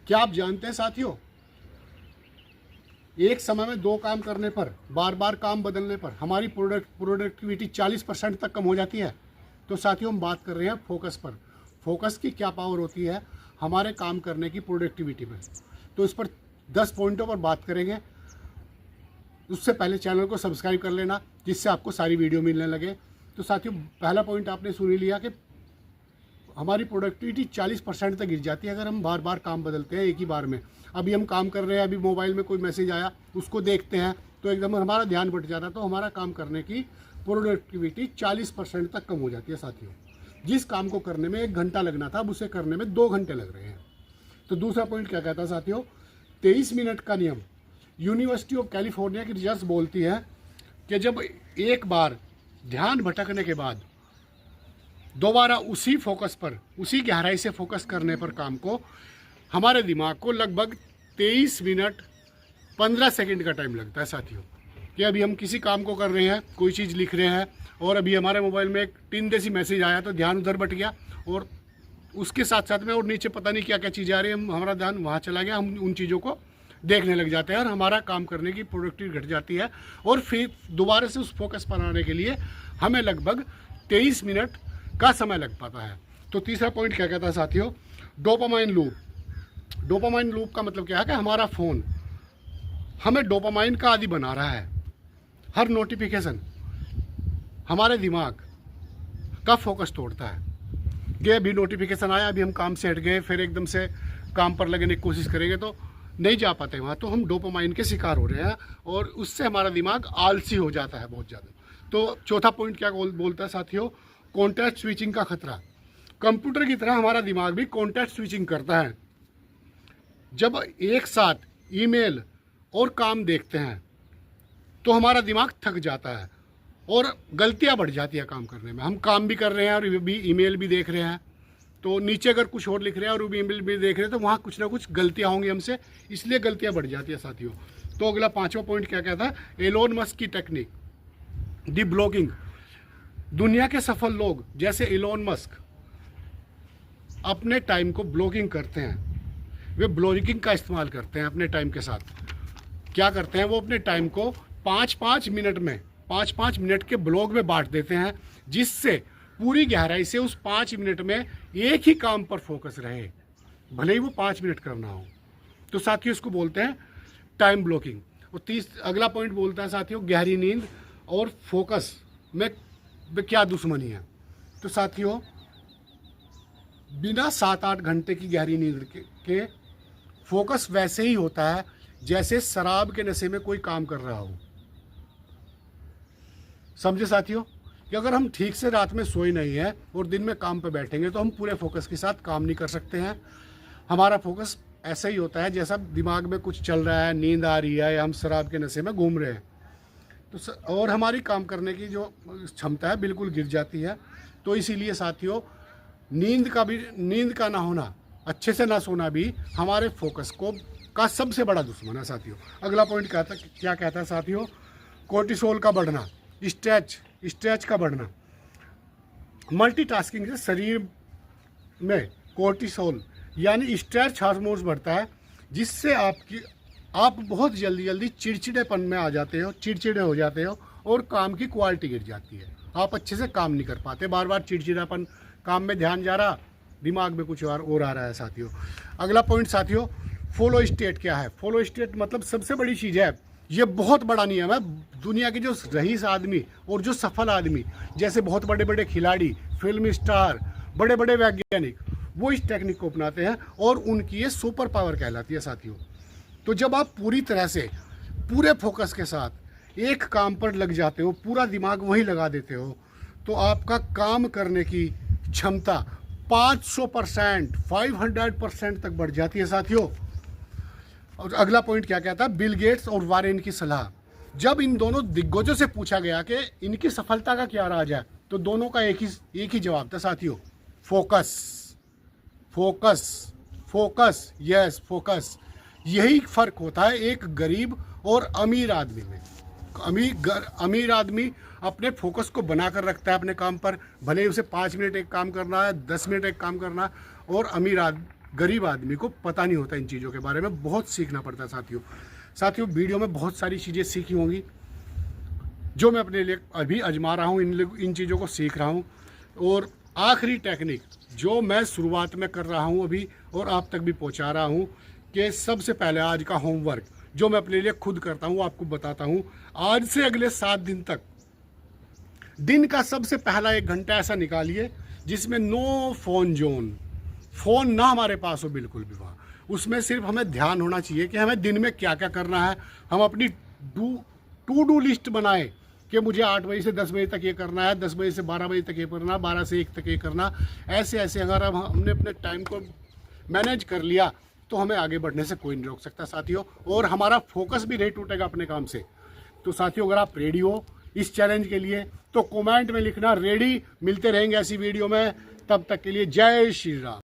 क्या आप जानते हैं साथियों, एक समय में दो काम करने पर, बार बार काम बदलने पर हमारी प्रोडक्टिविटी 40% तक कम हो जाती है। तो साथियों, हम बात कर रहे हैं फोकस पर। फोकस की क्या पावर होती है हमारे काम करने की प्रोडक्टिविटी में, तो इस पर 10 पॉइंटों पर बात करेंगे। उससे पहले चैनल को सब्सक्राइब कर लेना, जिससे आपको सारी वीडियो मिलने लगे। तो साथियों, पहला पॉइंट आपने सुन ही लिया कि हमारी प्रोडक्टिविटी 40% तक गिर जाती है अगर हम बार बार काम बदलते हैं एक ही बार में। अभी हम काम कर रहे हैं, अभी मोबाइल में कोई मैसेज आया, उसको देखते हैं तो एकदम हमारा ध्यान भट जाता है, तो हमारा काम करने की प्रोडक्टिविटी 40% तक कम हो जाती है साथियों। जिस काम को करने में 1 घंटा लगना था, अब उसे करने में 2 घंटे लग रहे हैं। तो दूसरा पॉइंट क्या कहता है साथियों, 23 मिनट का नियम। यूनिवर्सिटी ऑफ कैलिफोर्निया की रिसर्च बोलती है कि जब एक बार ध्यान भटकने के बाद दोबारा उसी फोकस पर, उसी गहराई से फोकस करने पर काम को, हमारे दिमाग को लगभग 23 मिनट 15 सेकंड का टाइम लगता है साथियों। कि अभी हम किसी काम को कर रहे हैं, कोई चीज़ लिख रहे हैं, और अभी हमारे मोबाइल में एक टीन जैसी मैसेज आया तो ध्यान उधर बट गया, और उसके साथ साथ में और नीचे पता नहीं क्या क्या चीज़ें आ रही है, हमारा ध्यान वहाँ चला गया, हम उन चीज़ों को देखने लग जाते हैं और हमारा काम करने की प्रोडक्टिविटी घट जाती है। और फिर दोबारा से उस फोकस पर आने के लिए हमें लगभग 23 मिनट का समय लग पाता है। तो तीसरा पॉइंट क्या कहता है साथियों, डोपामाइन लूप। डोपामाइन लूप का मतलब क्या है कि हमारा फ़ोन हमें डोपामाइन का आदी बना रहा है। हर नोटिफिकेशन हमारे दिमाग का फोकस तोड़ता है कि अभी नोटिफिकेशन आया, अभी हम काम से हट गए, फिर एकदम से काम पर लगने की कोशिश करेंगे तो नहीं जा पाते वहाँ, तो हम डोपामाइन के शिकार हो रहे हैं और उससे हमारा दिमाग आलसी हो जाता है बहुत ज़्यादा। तो चौथा पॉइंट क्या बोलता है साथियों, कॉन्टेक्स्ट स्विचिंग का खतरा। कंप्यूटर की तरह हमारा दिमाग भी कॉन्टेक्स्ट स्विचिंग करता है। जब एक साथ ईमेल और काम देखते हैं तो हमारा दिमाग थक जाता है और गलतियां बढ़ जाती है काम करने में। हम काम भी कर रहे हैं और भी ईमेल भी देख रहे हैं, तो नीचे अगर कुछ और लिख रहे हैं और भी ईमेल भी देख रहे हैं तो वहाँ कुछ ना कुछ गलतियाँ होंगी हमसे, इसलिए गलतियाँ बढ़ जाती है साथियों। तो अगला 5वां पॉइंट क्या कहता है, एलोन मस्क की टेक्निक, दी ब्लॉगिंग। दुनिया के सफल लोग जैसे एलोन मस्क अपने टाइम को ब्लॉगिंग करते हैं। वे ब्लॉगिंग का इस्तेमाल करते हैं अपने टाइम के साथ। क्या करते हैं, वो अपने टाइम को 5-5 मिनट में, 5-5 मिनट के ब्लॉग में बांट देते हैं, जिससे पूरी गहराई से उस 5 मिनट में एक ही काम पर फोकस रहे, भले ही वो 5 मिनट करना हो। तो साथियों, इसको बोलते हैं टाइम ब्लॉकिंग। और अगला पॉइंट बोलता है साथियों, गहरी नींद और फोकस में क्या दुश्मनी है। तो साथियों, बिना 7-8 घंटे की गहरी नींद के फोकस वैसे ही होता है जैसे शराब के नशे में कोई काम कर रहा हो। समझे साथियों, कि अगर हम ठीक से रात में सोए नहीं है और दिन में काम पर बैठेंगे तो हम पूरे फोकस के साथ काम नहीं कर सकते हैं। हमारा फोकस ऐसा ही होता है जैसा दिमाग में कुछ चल रहा है, नींद आ रही है या हम शराब के नशे में घूम रहे हैं, तो और हमारी काम करने की जो क्षमता है बिल्कुल गिर जाती है। तो इसीलिए साथियों, नींद का ना होना, अच्छे से ना सोना भी हमारे फोकस का सबसे बड़ा दुश्मन है साथियों। अगला पॉइंट क्या कहता है साथियों, कोर्टिसोल का बढ़ना, स्ट्रेच का बढ़ना। मल्टीटास्किंग से शरीर में कोर्टिसोल यानी स्ट्रेच हार्मोन्स बढ़ता है, जिससे आप बहुत जल्दी चिड़चिड़ेपन में आ जाते हो, चिड़चिड़े हो जाते हो और काम की क्वालिटी गिर जाती है। आप अच्छे से काम नहीं कर पाते, बार बार चिड़चिड़ापन, काम में ध्यान जा रहा, दिमाग में कुछ और आ रहा है साथियों। अगला पॉइंट साथियों, फॉलो स्टेट क्या है। फॉलो स्टेट मतलब सबसे बड़ी चीज़ है, ये बहुत बड़ा नियम है। दुनिया के जो रईस आदमी और जो सफल आदमी, जैसे बहुत बड़े बड़े खिलाड़ी, फिल्म स्टार, बड़े बड़े वैज्ञानिक, वो इस टेक्निक को अपनाते हैं और उनकी ये सुपर पावर कहलाती है साथियों। तो जब आप पूरी तरह से पूरे फोकस के साथ एक काम पर लग जाते हो, पूरा दिमाग वहीं लगा देते हो, तो आपका काम करने की क्षमता 500%, 500% तक बढ़ जाती है साथियों। और अगला पॉइंट क्या कहता है, बिल गेट्स और वारेन की सलाह। जब इन दोनों दिग्गजों से पूछा गया कि इनकी सफलता का क्या राज है, तो दोनों का एक ही जवाब था साथियों, focus, focus, focus, yes focus. यही फर्क होता है एक गरीब और अमीर आदमी में। अमीर आदमी अपने फोकस को बनाकर रखता है अपने काम पर, भले ही उसे 5 मिनट एक काम करना है, 10 मिनट एक काम करना है, और गरीब आदमी को पता नहीं होता इन चीज़ों के बारे में, बहुत सीखना पड़ता है साथियों। वीडियो में बहुत सारी चीज़ें सीखी होंगी जो मैं अपने लिए अभी आजमा रहा हूँ, इन चीज़ों को सीख रहा हूँ। और आखिरी टेक्निक जो मैं शुरुआत में कर रहा हूँ अभी और आप तक भी पहुँचा रहा हूँ कि सबसे पहले आज का होमवर्क जो मैं अपने लिए खुद करता हूँ आपको बताता हूँ। आज से अगले 7 दिन तक दिन का सबसे पहला 1 घंटा ऐसा निकालिए जिसमें नो फोन जोन, फ़ोन ना हमारे पास हो बिल्कुल भी। वहाँ उसमें सिर्फ हमें ध्यान होना चाहिए कि हमें दिन में क्या क्या करना है। हम अपनी टू डू लिस्ट बनाएं कि मुझे 8 बजे से 10 बजे तक ये करना है, 10 बजे से 12 बजे तक ये करना, 12 से 1 तक ये करना। ऐसे ऐसे अगर हमने अपने टाइम को मैनेज कर लिया तो हमें आगे बढ़ने से कोई नहीं रोक सकता साथियों, और हमारा फोकस भी नहीं टूटेगा अपने काम से। तो साथियों अगर आप रेडी हो इस चैलेंज के लिए तो कमेंट में लिखना रेडी। मिलते रहेंगे ऐसी वीडियो में, तब तक के लिए जय श्री राम।